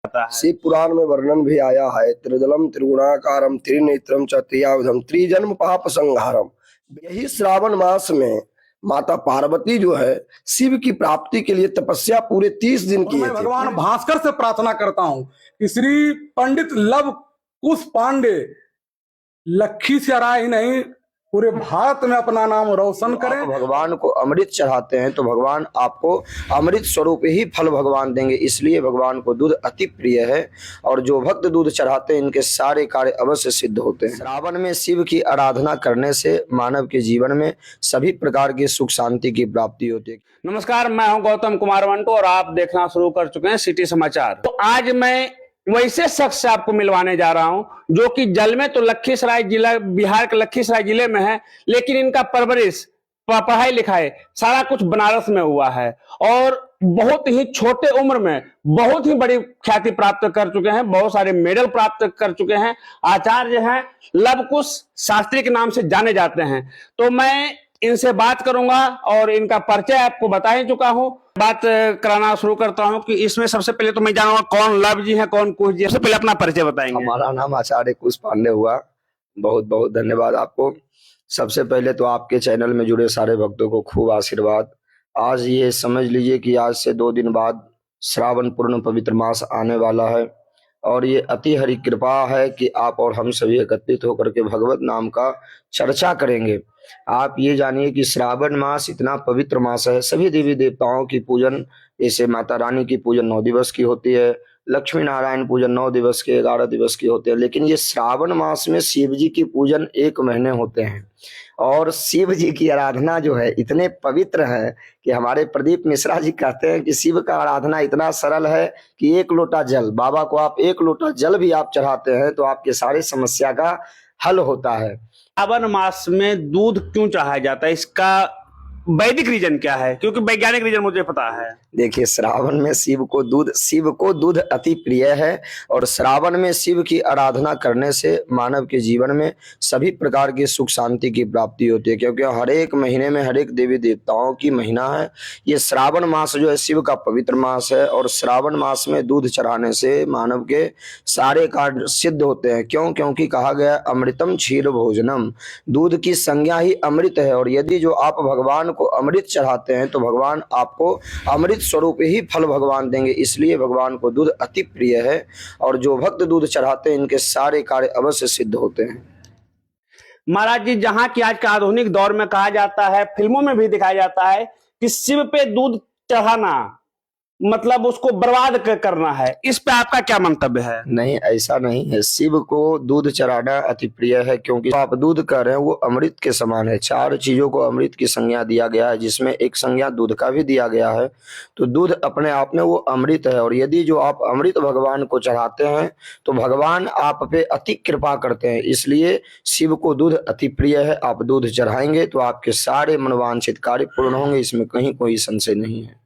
है। शिव पुराण में वर्णन भी आया है, त्रिदलम त्रिगुणाकारम त्रिनेत्रम च त्रियावधम त्रिजन्म पाप संहारम। यही श्रावण मास में माता पार्वती जो है शिव की प्राप्ति के लिए तपस्या पूरे 30 दिन की मैं थी। भगवान भास्कर से प्रार्थना करता हूं कि श्री पंडित लव कुश पांडे लखीसराय ही नहीं पूरे भारत में अपना नाम रोशन करें। आप भगवान को अमृत चढ़ाते हैं तो भगवान आपको अमृत स्वरूप ही फल भगवान देंगे, इसलिए भगवान को दूध अति प्रिय है और जो भक्त दूध चढ़ाते हैं इनके सारे कार्य अवश्य सिद्ध होते हैं। श्रावण में शिव की आराधना करने से मानव के जीवन में सभी प्रकार की सुख शांति की प्राप्ति होती है। नमस्कार, मैं हूं गौतम कुमार मंटो और आप देखना शुरू कर चुके हैं सिटी समाचार। तो आज मैं वैसे शख्स से आपको मिलवाने जा रहा हूं जो कि जल में तो लखीसराय जिला, बिहार के लखीसराय जिले में है, लेकिन इनका परवरिश, पढ़ाई लिखाई सारा कुछ बनारस में हुआ है और बहुत ही छोटे उम्र में बहुत ही बड़ी ख्याति प्राप्त कर चुके हैं, बहुत सारे मेडल प्राप्त कर चुके हैं। आचार्य हैं, लवकुश शास्त्री के नाम से जाने जाते हैं। तो मैं इनसे बात करूंगा और इनका परिचय आपको बता ही चुका हूं। बात कराना शुरू करता हूं कि इसमें सबसे पहले तो मैं जानूंगा कौन लव जी है, कौन कुश जी है। सबसे पहले अपना परिचय बताएंगे। हमारा नाम आचार्य कुश पांडे हुआ। बहुत बहुत धन्यवाद आपको। सबसे पहले तो आपके चैनल में जुड़े सारे भक्तों को खूब आशीर्वाद। आज ये समझ लीजिए कि आज से 2 दिन बाद श्रावण पूर्ण पवित्र मास आने वाला है और ये अति हरि कृपा है कि आप और हम सभी एकत्रित होकर के भगवत नाम का चर्चा करेंगे। आप ये जानिए कि श्रावण मास इतना पवित्र मास है। सभी देवी देवताओं की पूजन, जैसे माता रानी की पूजन 9 दिवस की होती है, लक्ष्मी नारायण पूजन 9 दिवस के 11 दिवस की होते हैं, लेकिन ये श्रावण मास में शिव जी की पूजन 1 महीने होते हैं। और शिव जी की आराधना जो है इतने पवित्र है कि हमारे प्रदीप मिश्रा जी कहते हैं कि शिव का आराधना इतना सरल है कि 1 लोटा जल, बाबा को आप 1 लोटा जल भी आप चढ़ाते हैं तो आपके सारे समस्या का हल होता है। श्रावण मास में दूध क्यों चढ़ाया जाता है, इसका वैदिक रीजन क्या है? क्योंकि वैज्ञानिक रीजन मुझे पता है। देखिए, श्रावण में शिव को दूध अति प्रिय है और श्रावण में शिव की आराधना करने से मानव के जीवन में सभी प्रकार की सुख शांति की प्राप्ति होती है, क्योंकि हर एक महीने में हर एक देवी देवताओं की महीना है। ये श्रावण मास जो है शिव का पवित्र मास है और श्रावण मास में दूध चढ़ाने से मानव के सारे कार्य सिद्ध होते हैं। क्योंकि कहा गया अमृतम क्षीर भोजनम, दूध की संज्ञा ही अमृत है और यदि जो आप भगवान को अमृत चढ़ाते हैं तो भगवान आपको अमृत स्वरूप ही फल भगवान देंगे, इसलिए भगवान को दूध अति प्रिय है और जो भक्त दूध चढ़ाते हैं इनके सारे कार्य अवश्य सिद्ध होते हैं। महाराज जी, जहां की आज के आधुनिक दौर में कहा जाता है, फिल्मों में भी दिखाया जाता है कि शिव पे दूध चढ़ाना मतलब उसको बर्बाद करना है, इस पे आपका क्या मंतव्य है? नहीं, ऐसा नहीं है। शिव को दूध चढ़ाना अति प्रिय है, क्योंकि आप दूध कह रहे हैं वो अमृत के समान है। 4 चीजों को अमृत की संज्ञा दिया गया है, जिसमें एक संज्ञा दूध का भी दिया गया है। तो दूध अपने आप में वो अमृत है और यदि जो आप अमृत भगवान को चढ़ाते हैं तो भगवान आप पे अति कृपा करते हैं, इसलिए शिव को दूध अति प्रिय है। आप दूध चढ़ाएंगे तो आपके सारे मनोवांछित कार्य पूर्ण होंगे, इसमें कहीं कोई संशय नहीं है।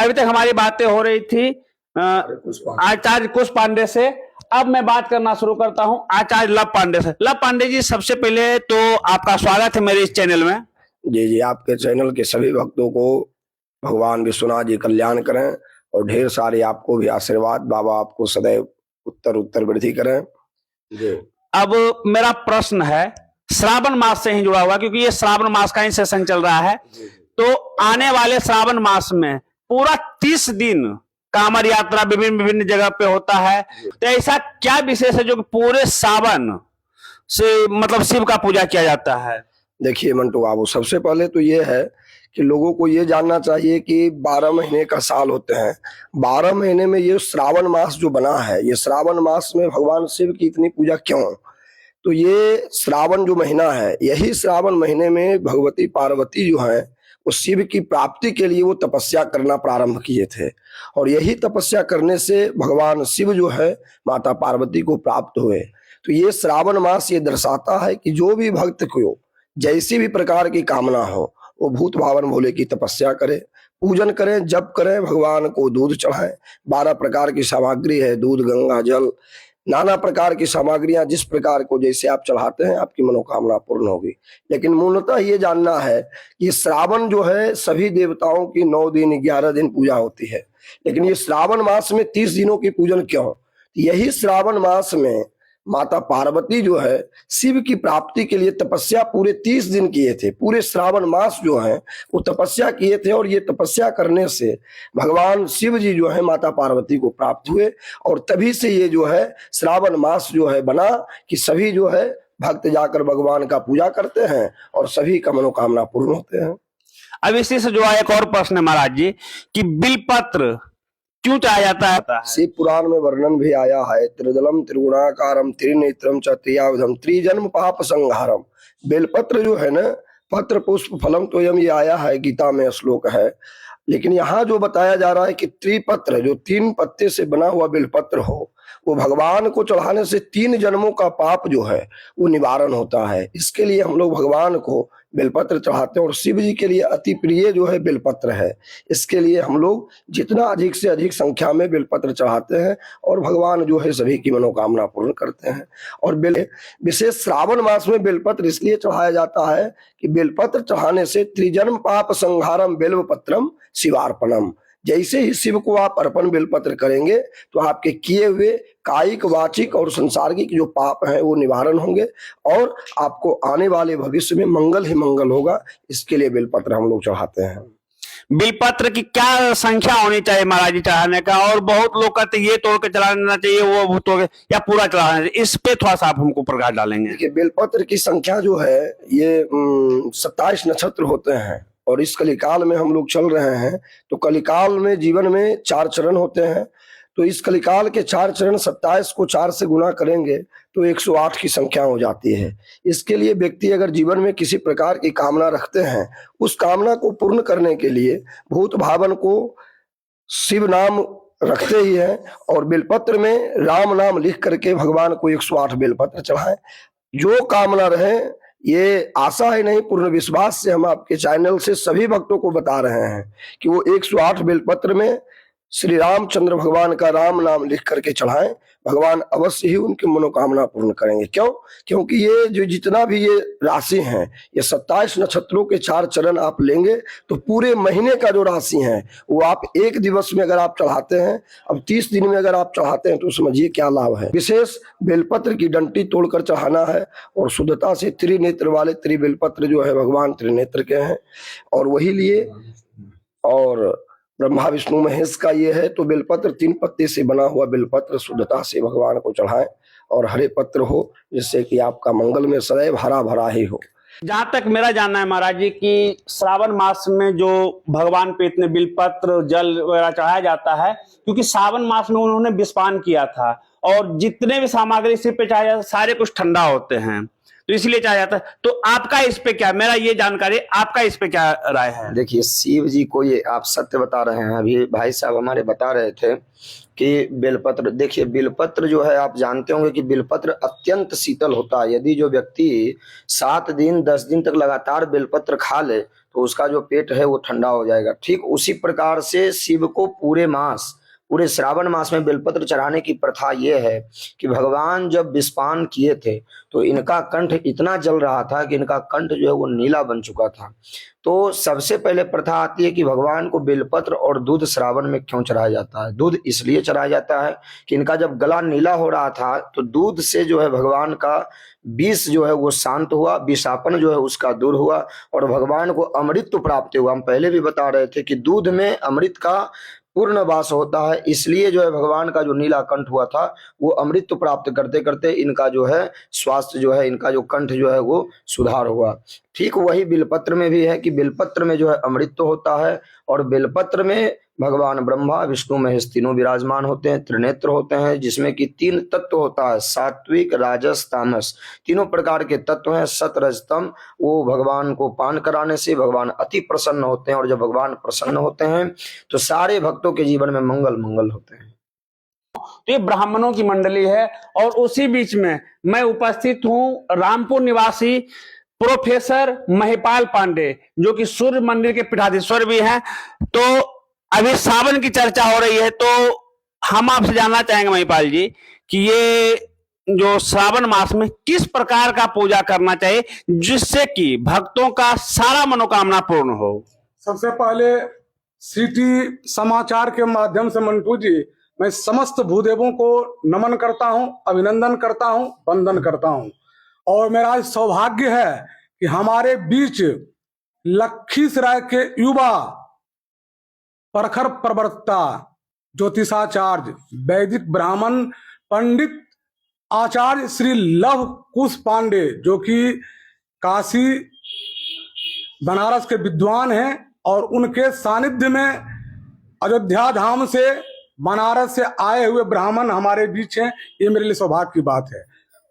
अभी तक हमारी बातें हो रही थी आचार्य कुश पांडे से। अब मैं बात करना शुरू करता हूं आचार्य लव पांडे से। लव पांडे जी, सबसे पहले तो आपका स्वागत है मेरे इस चैनल में। जी जी, आपके चैनल के सभी भक्तों को भगवान विश्वनाथ जी कल्याण करें और ढेर सारे आपको भी आशीर्वाद। बाबा आपको सदैव उत्तर वृद्धि करें। जी। अब मेरा प्रश्न है श्रावण मास से ही जुड़ा हुआ, क्योंकि ये श्रावण मास का ही सेशन चल रहा है। तो आने वाले श्रावण मास में पूरा 30 दिन कांवड़ यात्रा विभिन्न जगह पे होता है, तो ऐसा क्या विशेष है जो पूरे सावन से मतलब शिव का पूजा किया जाता है? देखिए मंटू बाबू, सबसे पहले तो ये है कि लोगों को ये जानना चाहिए कि 12 महीने का साल होते हैं। 12 महीने में ये श्रावण मास जो बना है, ये श्रावण मास में भगवान शिव की इतनी पूजा क्यों? तो ये श्रावण जो महीना है, यही श्रावण महीने में भगवती पार्वती जो है वो शिव की प्राप्ति के लिए वो तपस्या करना प्रारंभ किए थे और यही तपस्या करने से भगवान शिव जो है माता पार्वती को प्राप्त हुए। तो ये श्रावण मास ये दर्शाता है कि जो भी भक्त को जैसी भी प्रकार की कामना हो वो भूत भावन भोले की तपस्या करे, पूजन करें, जप करें, भगवान को दूध चढ़ाएं। 12 प्रकार की सामग्री है, दूध, गंगा जल, नाना प्रकार की सामग्रियां जिस प्रकार को जैसे आप चढ़ाते हैं आपकी मनोकामना पूर्ण होगी। लेकिन मूलतः ये जानना है कि श्रावण जो है सभी देवताओं की 9 दिन 11 दिन पूजा होती है। लेकिन ये श्रावण मास में 30 दिनों की पूजन क्यों? यही श्रावण मास में माता पार्वती जो है शिव की प्राप्ति के लिए तपस्या पूरे 30 दिन किए थे। पूरे श्रावण मास जो है वो तपस्या किए थे, और ये तपस्या करने से भगवान शिव जी जो है माता पार्वती को प्राप्त हुए, और तभी से ये जो है श्रावण मास जो है बना कि सभी जो है भक्त जाकर भगवान का पूजा करते हैं और सभी का मनोकामना पूर्ण होते हैं। अब इसी से जो है एक और प्रश्न है महाराज जी कि बिलपत्र क्यों चाहा जाता है? शिव पुराण में वर्णन भी आया है, त्रिदलम त्रिगुणाकारम त्रिनेत्रम च त्रियावधम त्रिजन्म पाप संहारम। बेलपत्र जो है ना, पत्र पुष्प फलम तो ये आया है, गीता में श्लोक है, लेकिन यहाँ जो बताया जा रहा है कि त्रिपत्र जो 3 पत्ते से बना हुआ बेलपत्र हो, वो भगवान को चढ़ाने से 3 जन्मों का पाप जो है वो निवारण होता है। इसके लिए हम लोग भगवान को बेलपत्र चढ़ाते हैं, और शिव जी के लिए अति प्रिय जो है बेलपत्र है। इसके लिए हम लोग जितना अधिक से अधिक संख्या में बेलपत्र चढ़ाते हैं, और भगवान जो है सभी की मनोकामना पूर्ण करते हैं। और विशेष श्रावण मास में बेलपत्र इसलिए चढ़ाया जाता है कि बेलपत्र चढ़ाने से त्रिजन्म पाप संहारम बेल्वपत्रम शिवार्पणम। जैसे ही शिव को आप अर्पण बेलपत्र करेंगे तो आपके किए हुए कायिक, वाचिक और सांसारिक जो पाप हैं वो निवारण होंगे, और आपको आने वाले भविष्य में मंगल ही मंगल होगा। इसके लिए बेलपत्र हम लोग चढ़ाते हैं। बिलपत्र की क्या संख्या होनी चाहिए महाराज जी चढ़ाने का? और बहुत लोग कहते हैं ये तोड़ के चढ़ाना चाहिए, वो तोड़ के, या पूरा चढ़ाना चाहिए? इस पे थोड़ा सा आप हमको प्रकाश डालेंगे। देखिए, बेलपत्र की संख्या जो है ये 27 नक्षत्र होते हैं, और इस कलिकाल में हम लोग चल रहे हैं, तो कलिकाल में जीवन में 4 चरण होते हैं। तो इस कलिकाल के 4 चरण 27 को 4 से गुना करेंगे तो 108 की संख्या हो जाती है। इसके लिए व्यक्ति अगर जीवन में किसी प्रकार की कामना रखते हैं, उस कामना को पूर्ण करने के लिए भूत भावन को शिव नाम रखते ही हैं, और बेलपत्र में राम नाम लिख करके भगवान को 108 बेलपत्र चढ़ाएं। जो कामना रहे, ये आशा है नहीं, पूर्ण विश्वास से हम आपके चैनल से सभी भक्तों को बता रहे हैं कि वो 108 बेलपत्र में श्री रामचंद्र भगवान का राम नाम लिख करके चढ़ाएं। भगवान अवश्य ही उनकी मनोकामना पूर्ण करेंगे। क्यों? क्योंकि ये जो जितना भी ये राशि है, ये 27 नक्षत्रों के 4 चरण आप लेंगे तो पूरे महीने का जो राशि है वो आप एक दिवस में अगर आप चढ़ाते हैं, अब 30 दिन में अगर आप चढ़ाते हैं तो समझिए क्या लाभ है। विशेष बेलपत्र की डंटी तोड़कर चढ़ाना है, और शुद्धता से त्रिनेत्र वाले त्रिबेलपत्र जो है भगवान त्रिनेत्र के हैं, और वही लिए। और ब्रह्मा विष्णु महेश का ये है, तो बेलपत्र 3 पत्ते से बना हुआ बेलपत्र शुद्धता से भगवान को चढ़ाएं, और हरे पत्र हो, जिससे कि आपका मंगल में सदैव हरा भरा ही हो। जहां तक मेरा जानना है महाराज जी कि श्रावण मास में जो भगवान पे इतने बिलपत्र जल वगैरह चढ़ाया जाता है, क्योंकि श्रावण मास में उन्होंने विषपान किया था, और जितने भी सामग्री सिर पे चढ़ाया जाता सारे कुछ ठंडा होते हैं, तो इसलिए चाहा जाता है। तो आपका इस पे क्या, मेरा ये जानकारी, आपका इस पे क्या राय है? देखिए, शिव जी को ये आप सत्य बता रहे हैं। अभी भाई साहब हमारे बता रहे थे कि बेलपत्र, देखिए बेलपत्र जो है आप जानते होंगे कि बेलपत्र अत्यंत शीतल होता है। यदि जो व्यक्ति 7 दिन 10 दिन तक लगातार बेलपत्र खा ले तो उसका जो पेट है वो ठंडा हो जाएगा। ठीक उसी प्रकार से शिव को पूरे श्रावण मास में बेलपत्र चढ़ाने की प्रथा ये है कि भगवान जब विषपान किए थे तो इनका कंठ इतना जल रहा था कि इनका कंठ जो है वो नीला बन चुका था। तो सबसे पहले प्रथा आती है कि भगवान को बेलपत्र और दूध श्रावण में क्यों चढ़ाया जाता है। दूध इसलिए चढ़ाया जाता है कि इनका जब गला नीला हो रहा था तो दूध से जो है भगवान का विष जो है वो शांत हुआ, विषापन जो है उसका दूर हुआ, और भगवान को अमृत तो प्राप्त हुआ। हम पहले भी बता रहे थे कि दूध में अमृत का पूर्ण वास होता है, इसलिए जो है भगवान का जो नीला कंठ हुआ था वो अमृत प्राप्त करते करते इनका जो है स्वास्थ्य जो है, इनका जो कंठ जो है वो सुधार हुआ। ठीक वही बेलपत्र में भी है कि बेलपत्र में जो है अमृत होता है, और बेलपत्र में भगवान ब्रह्मा विष्णु महेश तीनों विराजमान होते हैं, त्रिनेत्र होते हैं, जिसमें कि 3 तत्व होता है, सात्विक, राजस, तामस। तीनों प्रकार के तत्व हैं, सत, रज, तम। वो भगवान को पान कराने से भगवान अति प्रसन्न होते हैं, और जब भगवान प्रसन्न होते हैं तो सारे भक्तों के जीवन में मंगल मंगल होते हैं। तो ये ब्राह्मणों की मंडली है, और उसी बीच में मैं उपस्थित हूं रामपुर निवासी प्रोफेसर महिपाल पांडे, जो कि सूर्य मंदिर के पीठाधीश्वर भी हैं। तो अभी सावन की चर्चा हो रही है, तो हम आपसे जानना चाहेंगे महिपाल जी कि ये जो श्रावण मास में किस प्रकार का पूजा करना चाहिए जिससे कि भक्तों का सारा मनोकामना पूर्ण हो। सबसे पहले सिटी समाचार के माध्यम से मंटू जी मैं समस्त भूदेवों को नमन करता हूं, अभिनंदन करता हूं, वंदन करता हूं। और मेरा सौभाग्य है कि हमारे बीच लखीसराय के युवा प्रखर प्रवक्ता, ज्योतिषाचार्य, वैदिक ब्राह्मण पंडित आचार्य श्री लव कुश पांडे, जो कि काशी बनारस के विद्वान हैं, और उनके सानिध्य में अयोध्या धाम से बनारस से आए हुए ब्राह्मण हमारे बीच हैं। ये मेरे लिए सौभाग्य की बात है,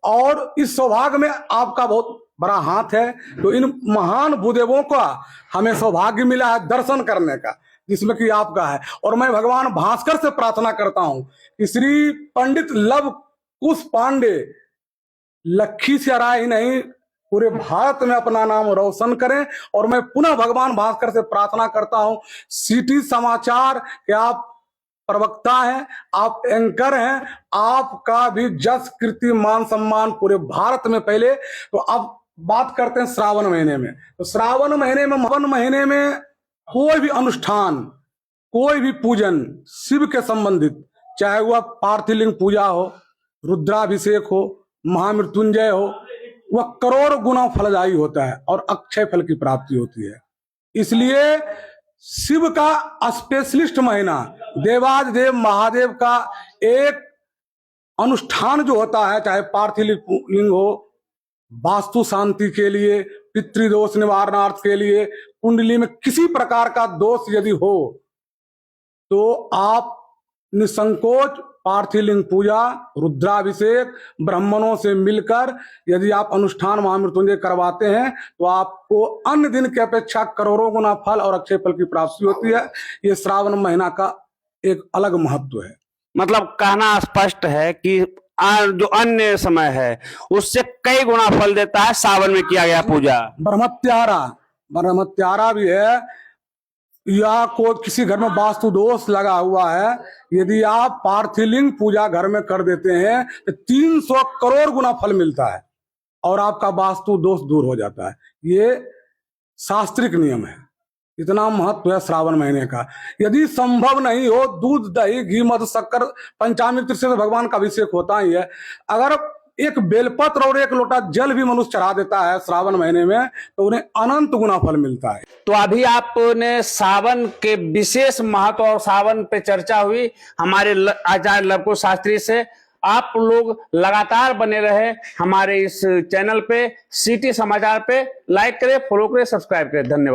और इस सौभाग्य में आपका बहुत बड़ा हाथ है। तो इन महान भूदेवों का हमें सौभाग्य मिला है दर्शन करने का, जिसमें कि आपका है। और मैं भगवान भास्कर से प्रार्थना करता हूं कि श्री पंडित लव कुश पांडे लखीसराय ही नहीं पूरे भारत में अपना नाम रोशन करें। और मैं पुनः भगवान भास्कर से प्रार्थना करता हूं, सिटी समाचार के आप प्रवक्ता हैं, आप एंकर हैं, आपका भी जस कीर्ति मान सम्मान पूरे भारत में पहले। तो अब बात करते हैं श्रावण महीने में। तो श्रावण महीने में कोई भी अनुष्ठान, कोई भी पूजन शिव के संबंधित, चाहे वह पार्थिलिंग पूजा हो, रुद्राभिषेक हो, महामृत्युंजय हो, वह करोड़ गुना फलदायी होता है और अक्षय फल की प्राप्ति होती है। इसलिए शिव का स्पेशलिस्ट महीना, देवाधिदेव महादेव का एक अनुष्ठान जो होता है, चाहे पार्थिलिंग हो, वास्तु शांति के लिए, पितृदोष निवारणार्थ के लिए, कुंडली में किसी प्रकार का दोष यदि हो तो आप निसंकोच पार्थिलिंग पूजा, रुद्राभिषेक, ब्राह्मणों से मिलकर यदि आप अनुष्ठान महामृत्युंजय करवाते हैं तो आपको अन्य दिन की अपेक्षा करोड़ों गुना फल और अक्षय फल की प्राप्ति होती है। ये श्रावण महीना का एक अलग महत्व है। मतलब कहना स्पष्ट है कि जो अन्य समय है उससे कई गुना फल देता है सावन में किया गया पूजा। ब्रह्मत्यारा भी है, या कोई किसी घर में वास्तु दोष लगा हुआ है, यदि आप पार्थिलिंग पूजा घर में कर देते हैं तो 300 करोड़ गुना फल मिलता है और आपका वास्तु दोष दूर हो जाता है। ये शास्त्रिक नियम है। इतना महत्व है श्रावण महीने का। यदि संभव नहीं हो, दूध, दही, घी, मधु, शक्कर, पंचामृत से तो भगवान का अभिषेक होता ही है। अगर एक बेलपत्र और एक लोटा जल भी मनुष्य चढ़ा देता है श्रावण महीने में तो उन्हें अनंत गुना फल मिलता है। तो अभी आपने सावन के विशेष महत्व और सावन पे चर्चा हुई हमारे आचार्य लव कुश शास्त्री से। आप लोग लगातार बने रहे हमारे इस चैनल पे, सिटी समाचार पे। लाइक करें, फॉलो करें, सब्सक्राइब करें। धन्यवाद।